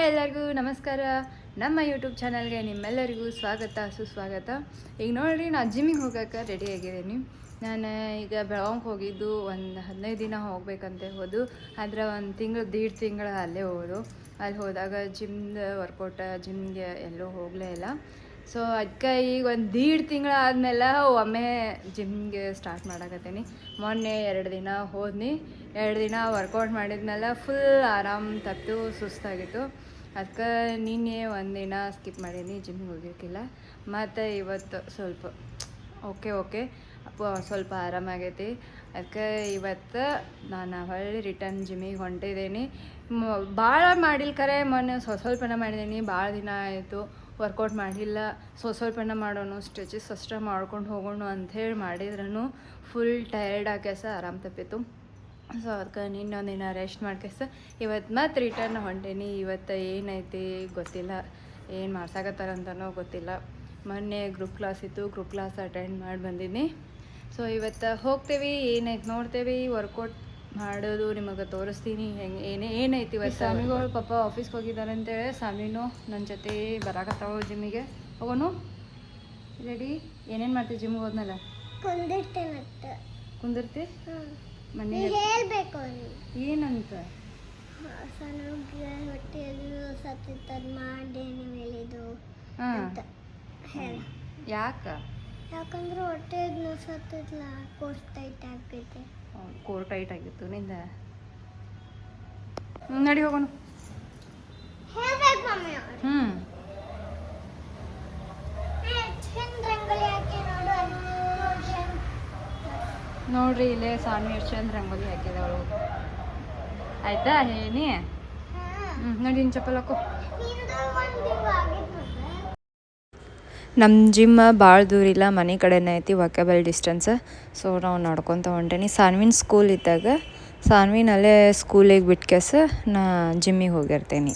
ಎಲ್ಲರಿಗೂ ನಮಸ್ಕಾರ. ನಮ್ಮ ಯೂಟ್ಯೂಬ್ ಚಾನಲ್ಗೆ ನಿಮ್ಮೆಲ್ಲರಿಗೂ ಸ್ವಾಗತ ಸುಸ್ವಾಗತ. ಈಗ ನೋಡಿರಿ, ನಾನು ಜಿಮ್ಮಿಗೆ ಹೋಗೋಕೆ ರೆಡಿ ಆಗಿದ್ದೀನಿ. ನಾನು ಈಗ ಬೆಳಗಾವಿಗೆ ಹೋಗಿದ್ದು ಒಂದು 15 ದಿನ ಹೋಗ್ಬೇಕಂತ ಹೋದು, ಆದರೆ ಒಂದು ದೀಡ್ ತಿಂಗಳು ಅಲ್ಲೇ ಹೋಗೋದು. ಅಲ್ಲಿ ಹೋದಾಗ ಜಿಮ್ದು ವರ್ಕೌಟ್ ಜಿಮ್ಗೆ ಎಲ್ಲೂ ಹೋಗಲೇ ಇಲ್ಲ. ಸೊ ಅದಕ್ಕೆ ಈಗ ಒಂದು ದೀಡ್ ತಿಂಗಳು ಆದಮೇಲೆ ಒಮ್ಮೆ ಜಿಮ್ಗೆ ಸ್ಟಾರ್ಟ್ ಮಾಡಕತ್ತೀನಿ. ಮೊನ್ನೆ 2 ದಿನ ಹೋದ್ನಿ. 2 ದಿನ ವರ್ಕೌಟ್ ಮಾಡಿದ್ಮೇಲೆ ಫುಲ್ ಆರಾಮ್ ತಪ್ಪಿತು, ಸುಸ್ತಾಗಿತ್ತು. ಅದಕ್ಕೆ ನಿನ್ನೆ 1 ದಿನ ಸ್ಕಿಪ್ ಮಾಡೀನಿ, ಜಿಮ್ಗೆ ಹೋಗಿರ್ಕಿಲ್ಲ. ಮತ್ತು ಇವತ್ತು ಸ್ವಲ್ಪ ಓಕೆ ಸ್ವಲ್ಪ ಆರಾಮಾಗೈತಿ. ಅದಕ್ಕೆ ಇವತ್ತು ನಾನು ಹೊಳ್ಳಿ ರಿಟರ್ನ್ ಜಿಮ್ಮಿಗೆ ಹೊಂಟಿದ್ದೀನಿ. ಭಾಳ ಮಾಡಿಲ್ಲ, ಖರೆ ಮೊನ್ನೆ ಸ್ವಲ್ಪನ ಮಾಡಿದ್ದೀನಿ. ಭಾಳ ದಿನ ಆಯಿತು ವರ್ಕೌಟ್ ಮಾಡಿಲ್ಲ. ಸ್ವಲ್ಪನ ಮಾಡೋಣ, ಸ್ಟ್ರೆಚಸ್ ಅಷ್ಟೇ ಮಾಡ್ಕೊಂಡು ಹೋಗೋಣ ಅಂಥೇಳಿ ಮಾಡಿದ್ರೂ ಫುಲ್ ಟಯರ್ಡ್ ಆಕ್ಯಾಸ ಆರಾಮ್ ತಪ್ಪಿತ್ತು. ಸೊ ಅದಕ್ಕೆ ಇನ್ನೊಂದು ದಿನ ರೆಸ್ಟ್ ಮಾಡ್ಕೇಸ ಇವತ್ತು ಮತ್ತೆ ರಿಟರ್ನ್ ಹೊಂಟೀನಿ. ಇವತ್ತು ಏನೈತಿ ಗೊತ್ತಿಲ್ಲ, ಏನು ಮಾಡ್ಸಾಕತ್ತಾರಂತನೋ ಗೊತ್ತಿಲ್ಲ. ಮೊನ್ನೆ ಗ್ರೂಪ್ ಕ್ಲಾಸ್ ಇತ್ತು, ಗ್ರೂಪ್ ಕ್ಲಾಸ್ ಅಟೆಂಡ್ ಮಾಡಿ ಬಂದಿದ್ದೀನಿ. ಸೊ ಇವತ್ತು ಹೋಗ್ತೇವೆ, ಏನೈತೆ ನೋಡ್ತೇವೆ, ವರ್ಕೌಟ್ ಮಾಡೋದು ನಿಮಗೆ ತೋರಿಸ್ತೀನಿ ಏನೈತಿ. ಇವತ್ತು ಸ್ವಾಮಿಗಳು ಪಾಪ ಆಫೀಸ್ಗೆ ಹೋಗಿದ್ದಾರೆ ಅಂತೇಳಿ ಸ್ವಾಮಿನೂ ನನ್ನ ಜೊತೆ ಬರಾಕತ್ತಾವ ಜಿಮ್ಮಿಗೆ. ಹೋಗೋನು ರೆಡಿ. ಏನೇನು ಮಾಡ್ತೀವಿ ಜಿಮ್ಗೆ ಹೋದ್ಮೇಲೆ? ಕುಂದಿರ್ತಿ ಮನೆ ಹೇಳ್ಬೇಕು ಏನಂತ ಹೊಟ್ಟೆ ಯಾಕಂದ್ರೆ ಹೊಟ್ಟೆ ಸತ್ತಿಲ್ಲ, ಕೋರ್ಸ್ ಟೈಟ್ ಆಗೈತೆ. ಕೋರ್ ಟೈಟ್ ಆಗಿತ್ತು ನಿಂದ. ನಡಿ ಹೋಗೋಣ. ನೋಡ್ರಿ, ಇಲ್ಲೇ ಸಾನ್ವಿ ಎಷ್ಟು ಚಂದ ರಂಗೋಲಿ ಹಾಕಿದವಳು. ಆಯ್ತಾ ಹೇಳಿ. ನೋಡಿ, ಇನ್ನು ಚಪ್ಪಲ್ ಹಾಕೋ. ನಮ್ಮ ಜಿಮ್ ಭಾಳ ದೂರ ಇಲ್ಲ, ಮನೆ ಕಡೆನೇ ಐತಿ, ವಾಕೇಬಲ್ ಡಿಸ್ಟೆನ್ಸ್. ಸೊ ನಾವು ನಡ್ಕೊತ ಹೊಂಟೇನಿ. ಸಾನ್ವಿನ ಸ್ಕೂಲ್ ಇದ್ದಾಗ ಸಾನ್ವಿನಲ್ಲೇ ಸ್ಕೂಲಿಗೆ ಬಿಟ್ಕೆಸ ನಾ ಜಿಮ್ಮಿಗೆ ಹೋಗಿರ್ತೇನೆ.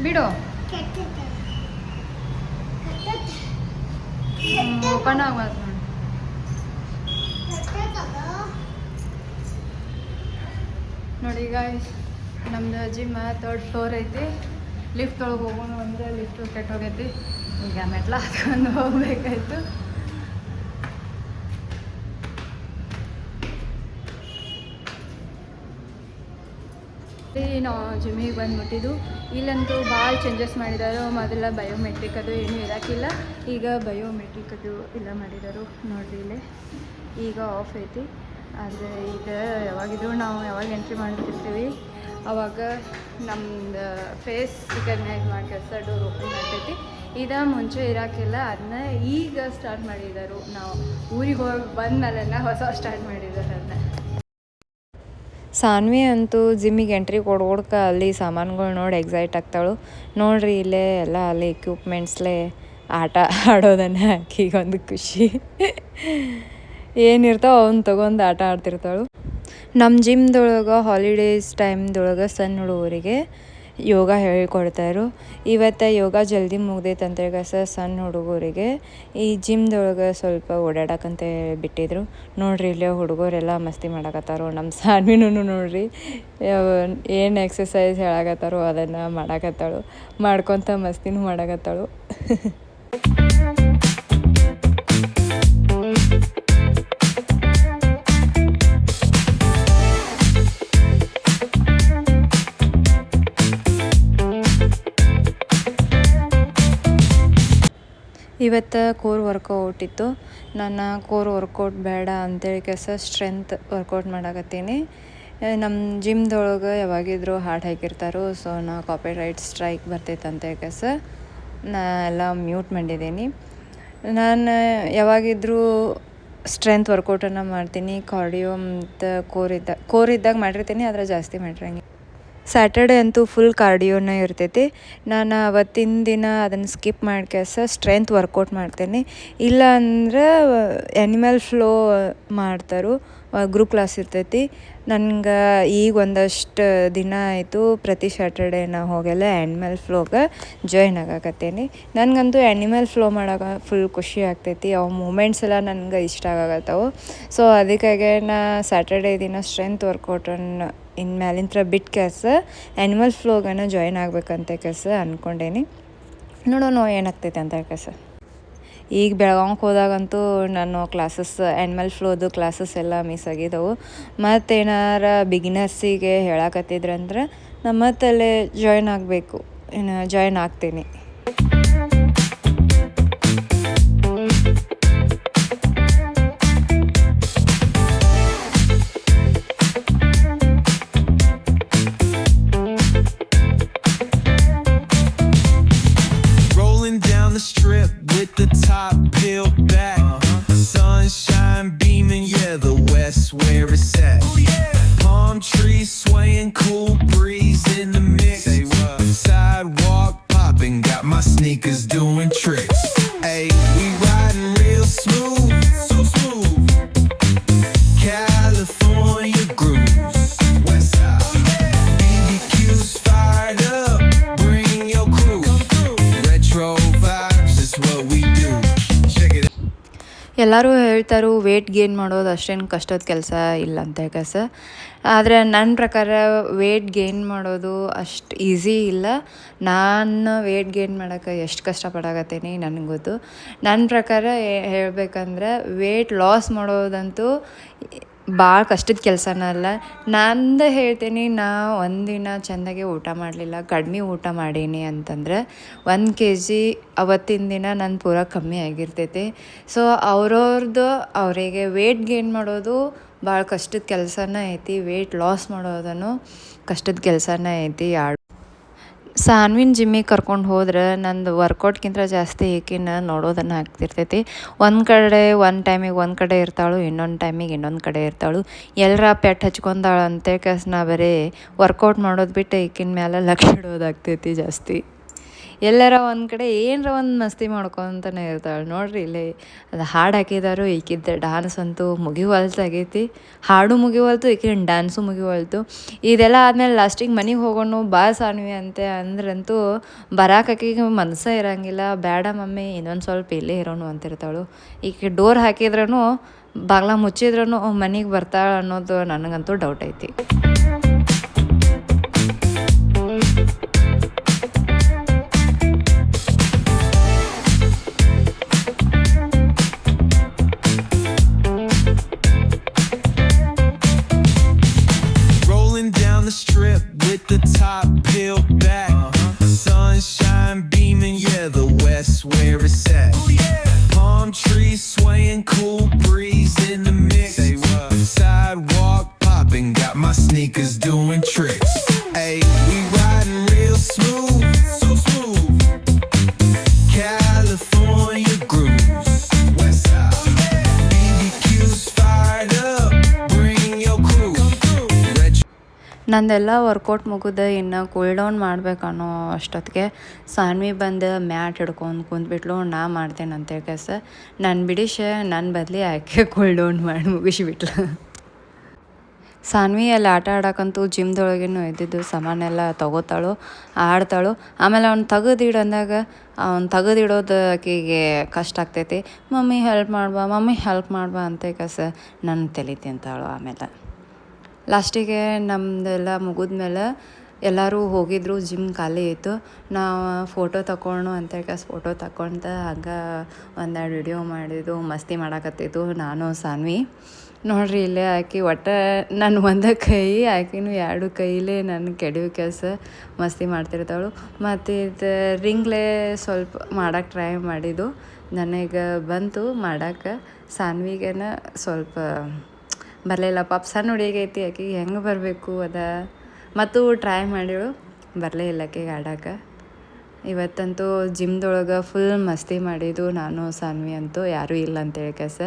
ಬಿಡು, ಓಪನ್ ಆಗ್ಬಾರ್ದು ನೋಡಿ. ನೋಡಿ ಗಾಯ್ಸ್, ನಮ್ದು ಜಿಮ್ 3rd ಫ್ಲೋರ್ ಐತಿ. ಲಿಫ್ಟ್ ಒಳಗೆ ಹೋಗೋಣ ಅಂದರೆ ಲಿಫ್ಟ್ ಕೆಟ್ಟೋಗೈತಿ. ಈಗ ಮೆಟ್ಲ ಹತ್ಕೊಂಡು ಹೋಗ್ಬೇಕಾಯ್ತು. ನಾವು ಜಿಮ್ಮಿಗೆ ಬಂದುಬಿಟ್ಟಿದ್ದು. ಇಲ್ಲಂತೂ ಭಾಳ ಚೇಂಜಸ್ ಮಾಡಿದ್ದಾರೆ. ಮೊದಲ ಬಯೋಮೆಟ್ರಿಕ್ ಅದು ಏನೂ ಇರೋಕ್ಕಿಲ್ಲ, ಈಗ ಬಯೋಮೆಟ್ರಿಕ್ ಅದು ಎಲ್ಲ ಮಾಡಿದರು. ನೋಡಿರಿ ಇಲ್ಲೇ ಈಗ ಆಫ್ ಐತಿ. ಆದರೆ ಈಗ ಯಾವಾಗ ಎಂಟ್ರಿ ಮಾಡ್ತಿರ್ತೀವಿ ಅವಾಗ ನಮ್ದು ಫೇಸ್ ರಿಕಗ್ನೈಸ್ ಮಾಡ್ಕೆಸ ಡೋರ್ ಓಪನ್ ಆಗ್ತೈತಿ. ಮುಂಚೆ ಇರೋಕ್ಕಿಲ್ಲ, ಅದನ್ನ ಈಗ ಸ್ಟಾರ್ಟ್ ಮಾಡಿದರು. ನಾವು ಊರಿಗೆ ಹೋಗಿ ಬಂದಮೇಲೆ ಹೊಸ ಸ್ಟಾರ್ಟ್ ಮಾಡಿದ್ದಾರೆ ಅದನ್ನ. ಸಾನ್ವಿ ಅಂತೂ ಜಿಮ್ಮಿಗೆ ಎಂಟ್ರಿ ಕೊಡ್ಕೊಡ್ಕ ಅಲ್ಲಿ ಸಾಮಾನುಗಳು ನೋಡಿ ಎಕ್ಸೈಟ್ ಆಗ್ತಾಳು. ನೋಡ್ರಿ ಇಲ್ಲೇ ಎಲ್ಲ ಅಲ್ಲಿ ಎಕ್ವಿಪ್ಮೆಂಟ್ಸ್ಲೇ ಆಟ ಆಡೋದನ್ನು ಆಕಿಗೊಂದು ಖುಷಿ. ಏನಿರ್ತಾವೆ ಅವನ್ನ ತೊಗೊಂಡು ಆಟ ಆಡ್ತಿರ್ತಾಳು. ನಮ್ಮ ಜಿಮ್ದೊಳಗೆ ಹಾಲಿಡೇಸ್ ಟೈಮ್ದೊಳಗೆ ಸಣ್ಣ ಹುಡುಗರಿಗೆ ಯೋಗ ಹೇಳ್ಕೊಡ್ತಾರು. ಇವತ್ತು ಯೋಗ ಜಲ್ದಿ ಮುಗ್ದೈತಂತೇಳಿ ಸಣ್ಣ ಹುಡುಗರಿಗೆ ಈ ಜಿಮ್ದೊಳಗೆ ಸ್ವಲ್ಪ ಓಡಾಡಕ್ಕಂತ ಬಿಟ್ಟಿದ್ರು. ನೋಡ್ರಿ ಇಲ್ಲೇ ಹುಡುಗರೆಲ್ಲ ಮಸ್ತಿ ಮಾಡಕತ್ತಾರೋ. ನಮ್ಮ ಸಾನ್ವಿನೂ ನೋಡ್ರಿ ಏನು ಎಕ್ಸಸೈಸ್ ಹೇಳಕತ್ತಾರೋ ಅದನ್ನು ಮಾಡಕತ್ತಾಳು, ಮಾಡ್ಕೊತ ಮಸ್ತಿನೂ ಮಾಡಕತ್ತಾಳು. ಇವತ್ತು ಕೋರ್ ವರ್ಕೌಟ್ ಇತ್ತು. ನನ್ನ ಕೋರ್ ವರ್ಕೌಟ್ ಬೇಡ ಅಂತೇಳಿ ಸ್ಟ್ರೆಂತ್ ವರ್ಕೌಟ್ ಮಾಡಕತ್ತೀನಿ. ನಮ್ಮ ಜಿಮ್ದೊಳಗೆ ಯಾವಾಗಿದ್ರೂ ಹಾಡು ಹಾಕಿರ್ತಾರೋ. ಸೊ ನಾ ಕಾಪಿರೈಟ್ ಸ್ಟ್ರೈಕ್ ಬರ್ತೈತೆ ಅಂತೇಳಿ ನಾ ಎಲ್ಲ ಮ್ಯೂಟ್ ಮಾಡಿದ್ದೀನಿ. ನಾನು ಯಾವಾಗಿದ್ರೂ ಸ್ಟ್ರೆಂತ್ ವರ್ಕೌಟನ್ನು ಮಾಡ್ತೀನಿ. ಕಾರ್ಡಿಯೋ ಮತ್ತು ಕೋರ್ ಇದ್ದಾಗ ಮಾಡಿರ್ತೀನಿ, ಆದರೆ ಜಾಸ್ತಿ ಮಾಡಿರಂಗಿಲ್ಲ. ಸ್ಯಾಟರ್ಡೆ ಅಂತೂ ಫುಲ್ ಕಾರ್ಡಿಯೋನ ಇರ್ತೈತಿ. ನಾನು ಅವತ್ತಿನ ದಿನ ಅದನ್ನು ಸ್ಕಿಪ್ ಮಾಡ್ಕೆಸ ಸ್ಟ್ರೆಂತ್ ವರ್ಕೌಟ್ ಮಾಡ್ತೇನೆ. ಇಲ್ಲ ಅಂದ್ರೆ ಆ್ಯನಿಮಲ್ ಫ್ಲೋ ಮಾಡ್ತಾರೆ, ಗ್ರೂಪ್ ಕ್ಲಾಸ್ ಇರ್ತೈತಿ. ನನಗೆ ಈಗ ಒಂದಷ್ಟು ದಿನ ಆಯಿತು ಪ್ರತಿ ಸ್ಯಾಟರ್ಡೆ ನಾ ಹೋಗೆಲ್ಲ ಆ್ಯನಿಮಲ್ ಫ್ಲೋಗೆ ಜಾಯ್ನ್ ಆಗಾಕತ್ತೇನೆ. ನನಗಂತೂ ಆ್ಯನಿಮಲ್ ಫ್ಲೋ ಮಾಡೋಕೆ ಫುಲ್ ಖುಷಿ ಆಗ್ತೈತಿ. ಅವು ಮೂಮೆಂಟ್ಸ್ ಎಲ್ಲ ನನಗೆ ಇಷ್ಟ ಆಗತ್ತವು. ಸೊ ಅದಕ್ಕಾಗೆ ನಾ ಸ್ಯಾಟರ್ಡೆ ದಿನ ಸ್ಟ್ರೆಂತ್ ವರ್ಕೌಟನ್ನು ಇನ್ನು ಮ್ಯಾಲಿಂತ್ರ ಬಿಟ್ಟು ಕೆಸ ಆ್ಯನಿಮಲ್ ಫ್ಲೋಗನ್ನು ಜಾಯ್ನ್ ಆಗ್ಬೇಕಂತ ಕೆಸ ಅಂದ್ಕೊಂಡೇನಿ. ನೋಡೋಣ ಏನಾಗ್ತೈತೆ ಅಂತ ಕೆಸ. ಈಗ ಬೆಳಗಾವಿಗೆ ಹೋದಾಗಂತೂ ನಾನು ಕ್ಲಾಸಸ್ ಆ್ಯನಿಮಲ್ ಫ್ಲೋದು ಕ್ಲಾಸಸ್ ಎಲ್ಲ ಮಿಸ್ ಆಗಿದ್ದವು. ಮತ್ತೇನಾರ ಬಿಗಿನರ್ಸಿಗೆ ಹೇಳಕತ್ತಿದ್ರಂದ್ರೆ ನಾನು ಮತ್ತಲ್ಲೇ ಜಾಯ್ನ್ ಆಗಬೇಕು, ಜಾಯ್ನ್ ಆಗ್ತೀನಿ. With the top peeled back, sunshine beaming, yeah, the west where it's at. Palm trees swaying, cool breeze in the mix. Say what? Sidewalk popping, got my sneakers doing tricks. Hey, we riding real smooth, so smooth. California grooves, west side. BBQ's fired up, bring your crew. Retro vibes is what we do. Check it out. ಎಲ್ಲರೂ ಹೇಳ್ತಾರೆ weight gain ಮಾಡೋದು ಅಷ್ಟೇನು ಕಷ್ಟದ ಕೆಲಸ ಇಲ್ಲ ಅಂತ ಕೆಸ. ಆದರೆ ನನ್ನ ಪ್ರಕಾರ ವೇಟ್ ಗೇನ್ ಮಾಡೋದು ಅಷ್ಟು ಈಸಿ ಇಲ್ಲ. ನಾನು ವೇಟ್ ಗೇನ್ ಮಾಡೋಕ್ಕೆ ಎಷ್ಟು ಕಷ್ಟಪಡಾಕತ್ತೀನಿ ನನಗೆ ಗೊತ್ತು. ನನ್ನ ಪ್ರಕಾರ ಹೇಳಬೇಕಂದ್ರೆ ವೇಟ್ ಲಾಸ್ ಮಾಡೋದಂತೂ ಭಾಳ ಕಷ್ಟದ ಕೆಲಸನ ಅಲ್ಲ. ನಂದು ಹೇಳ್ತೀನಿ, ನಾ ಒಂದಿನ ಚೆಂದಾಗೆ ಊಟ ಮಾಡಲಿಲ್ಲ, ಕಡಿಮೆ ಊಟ ಮಾಡೀನಿ ಅಂತಂದ್ರೆ 1 kg ಅವತ್ತಿನ ದಿನ ನನ್ನ ಪೂರ ಕಮ್ಮಿ ಆಗಿರ್ತೈತಿ. ಸೊ ಅವ್ರವ್ರದ್ದು ಅವರಿಗೆ ವೇಟ್ ಗೇನ್ ಮಾಡೋದು ಭಾಳ ಕಷ್ಟದ ಕೆಲಸನೇ ಐತಿ. ವೇಟ್ ಲಾಸ್ ಮಾಡೋದನ್ನು ಕಷ್ಟದ ಕೆಲಸನೇ ಐತಿ. ಸಾನ್ವಿನ ಜಿಮ್ಮಿಗೆ ಕರ್ಕೊಂಡು ಹೋದ್ರೆ ನಂದು ವರ್ಕೌಟ್ಗಿಂತ ಜಾಸ್ತಿ ಈಕಿನ ನೋಡೋದನ್ನು ಆಗ್ತಿರ್ತೈತಿ. ಒಂದು ಟೈಮಿಗೆ ಒಂದು ಕಡೆ ಇರ್ತಾಳು, ಇನ್ನೊಂದು ಟೈಮಿಗೆ ಇನ್ನೊಂದು ಕಡೆ ಇರ್ತಾಳು. ಎಲ್ಲರ ಪೆಟ್ಟು ಹಚ್ಕೊಂಡಾಳು ಅಂತೆ ಕೆಸ್ ನಾ ಬರೀ ವರ್ಕೌಟ್ ಮಾಡೋದು ಬಿಟ್ಟು ಈಕಿನ ಮೇಲೆ ಲಕ್ಷ ಇಡೋದಾಗ್ತೈತಿ ಜಾಸ್ತಿ. ಎಲ್ಲರ ಒಂದು ಕಡೆ ಏನರ ಒಂದು ಮಸ್ತಿ ಮಾಡ್ಕೊತಾನೆ ಇರ್ತಾಳೆ. ನೋಡ್ರಿ ಇಲ್ಲಿ ಅದು ಹಾಡು ಹಾಕಿದಾರು, ಈಕಿದ್ದ ಡ್ಯಾನ್ಸ್ ಅಂತೂ ಮುಗಿವಲ್ತಾಗೈತಿ. ಹಾಡು ಮುಗಿವಲ್ತು, ಈಕಿನ ಡ್ಯಾನ್ಸು ಮುಗಿವಲ್ತು. ಇದೆಲ್ಲ ಆದಮೇಲೆ ಲಾಸ್ಟಿಗೆ ಮನೆಗೆ ಹೋಗೋಣ ಬಾ ಸಾನ್ವಿ ಅಂತೆ ಅಂದ್ರಂತೂ ಬರಾಕೀಗೆ ಮನಸ್ಸೇ ಇರೋಂಗಿಲ್ಲ. ಬೇಡ ಮಮ್ಮಿ ಇನ್ನೊಂದು ಸ್ವಲ್ಪ ಇಲ್ಲೇ ಇರೋನು ಅಂತಿರ್ತಾಳು. ಈಕೆ ಡೋರ್ ಹಾಕಿದ್ರೂ ಬಾಗ್ಲ ಮುಚ್ಚಿದ್ರೂ ಮನೆಗೆ ಬರ್ತಾಳೆ ಅನ್ನೋದು ನನಗಂತೂ ಡೌಟ್ ಐತಿ. The strip with the top peeled back, sunshine beaming, yeah, the west where it's at. Palm trees swaying, cool breeze in the mix. Say what? Sidewalk popping, got my sneakers doing tricks. Hey, we riding real smooth, so smooth. California grooves, west side. BBQ's fired up, bring your crew. ನಂದೆಲ್ಲ workout ಮುಗಿದ ಇನ್ನು cool down ಮಾಡ್ಬೇಕನ್ನೋ ಅಷ್ಟೊತ್ತಿಗೆ ಸಾನ್ವಿ ಬಂದು mat ಹಿಡ್ಕೊಂಡು ಕುಂತ್ಬಿಟ್ಲು. ನಾ ಮಾಡ್ತೇನೆ ಅಂತ ಕೆಲಸ ನನ್ನ ಬಿಡಿಶ ನನ್ನ ಬದಲಿ ಆಕೆ ಕೂಲ್ ಡೌನ್ ಮಾಡಿ ಮುಗಿಸ್ಬಿಟ್ಲು. ಸಾನ್ವಿ ಅಲ್ಲಿ ಆಟ ಆಡೋಕ್ಕಂತೂ ಜಿಮ್ದೊಳಗೇನು ಇದ್ದಿದ್ದು ಸಾಮಾನೆಲ್ಲ ತೊಗೋತಾಳು, ಆಡ್ತಾಳು. ಆಮೇಲೆ ಅವ್ನು ತೆಗೆದಿಡು ಅಂದಾಗ ಅವ್ನು ತೆಗೆದಿಡೋದು ಆಕೆಗೆ ಕಷ್ಟ ಆಗ್ತೈತಿ. ಮಮ್ಮಿ ಹೆಲ್ಪ್ ಮಾಡ್ಬಾ ಅಂತ ಕಸ ನನ್ನ ತಲೆ ತಿಂತಾಳು. ಆಮೇಲೆ ಲಾಸ್ಟಿಗೆ ನಮ್ಮದೆಲ್ಲ ಮುಗಿದ್ಮೇಲೆ ಎಲ್ಲರೂ ಹೋಗಿದ್ರು, ಜಿಮ್ ಖಾಲಿ ಇತ್ತು. ನಾವು ಫೋಟೋ ತಗೊಂಡು ಅಂತ ಫೋಟೋ ತಗೊಂತ ಹಂಗೆ ಒಂದೆರಡು ವಿಡಿಯೋ ಮಾಡಿದ್ದು, ಮಸ್ತಿ ಮಾಡಾಕತ್ತಿದ್ದು ನಾನು ಸಾನ್ವಿ. ನೋಡ್ರಿ ಇಲ್ಲೇ ಆಕಿ ಒಟ್ಟು ನಾನು ಒಂದು ಕೈ ಆಕಿನೂ 2 ಕೈಲೇ ನನ್ನ ಕೆಡವು ಕೆಲಸ ಮಸ್ತಿ ಮಾಡ್ತಿರ್ತಾಳು. ಮತ್ತು ಇದು ರಿಂಗ್ಲೇ ಸ್ವಲ್ಪ ಮಾಡೋಕ್ಕೆ ಟ್ರೈ ಮಾಡಿದ್ದು ನನಗೆ ಬಂತು ಮಾಡೋಕ್ಕೆ. ಸಾನ್ವಿಗೇನ ಸ್ವಲ್ಪ ಬರಲಿಲ್ಲ. ಪಾಪ ಸಣ್ಣ ಹುಡುಗೈತಿ, ಆಕೆಗೆ ಹೆಂಗೆ ಬರಬೇಕು ಅದ ಮತ್ತು ಟ್ರೈ ಮಾಡಿಳು, ಬರಲೇ ಇಲ್ಲ ಆಕೆಗೆ ಆಡೋಕೆ. ಇವತ್ತಂತೂ ಜಿಮ್ದೊಳಗೆ ಫುಲ್ ಮಸ್ತಿ ಮಾಡಿದ್ದು ನಾನು ಸಾನ್ವಿ ಅಂತೂ. ಯಾರೂ ಇಲ್ಲ ಅಂತೇಳಿ ಕೆಲಸ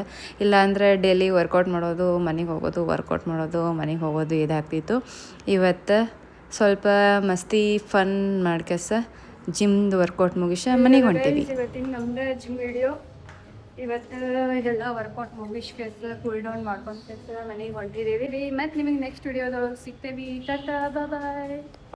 ಇಲ್ಲ ಅಂದರೆ ಡೈಲಿ ವರ್ಕೌಟ್ ಮಾಡೋದು ಮನೆಗೆ ಹೋಗೋದು, ವರ್ಕೌಟ್ ಮಾಡೋದು ಮನೆಗೆ ಹೋಗೋದು ಇದಾಗ್ತಿತ್ತು. ಇವತ್ತು ಸ್ವಲ್ಪ ಮಸ್ತಿ ಫನ್ ಮಾಡ್ಕೆಸ ಜಿಮ್ದು ವರ್ಕೌಟ್ ಮುಗಿಸ ಮನೆಗೆ ಹೊಂಟೀವಿ. ಇವತ್ತಿನ ನಮ್ದು ಜಿಮ್ ವಿಡಿಯೋ ಇವತ್ತು ಇದೆಲ್ಲ ವರ್ಕೌಟ್ ಮುಗಿಸ್ಕೆಸ ಕೂಲ್ ಡೌನ್ ಮಾಡ್ಕೊಂತ ಮನೆಗೆ ಹೊಂಟಿದ್ದೀವಿ. ಮತ್ತು ನಿಮಗೆ ನೆಕ್ಸ್ಟ್ ವಿಡಿಯೋದೊಳಗೆ ಸಿಗ್ತೇವೆ. ಟಾಟಾ ಬಾಯ್.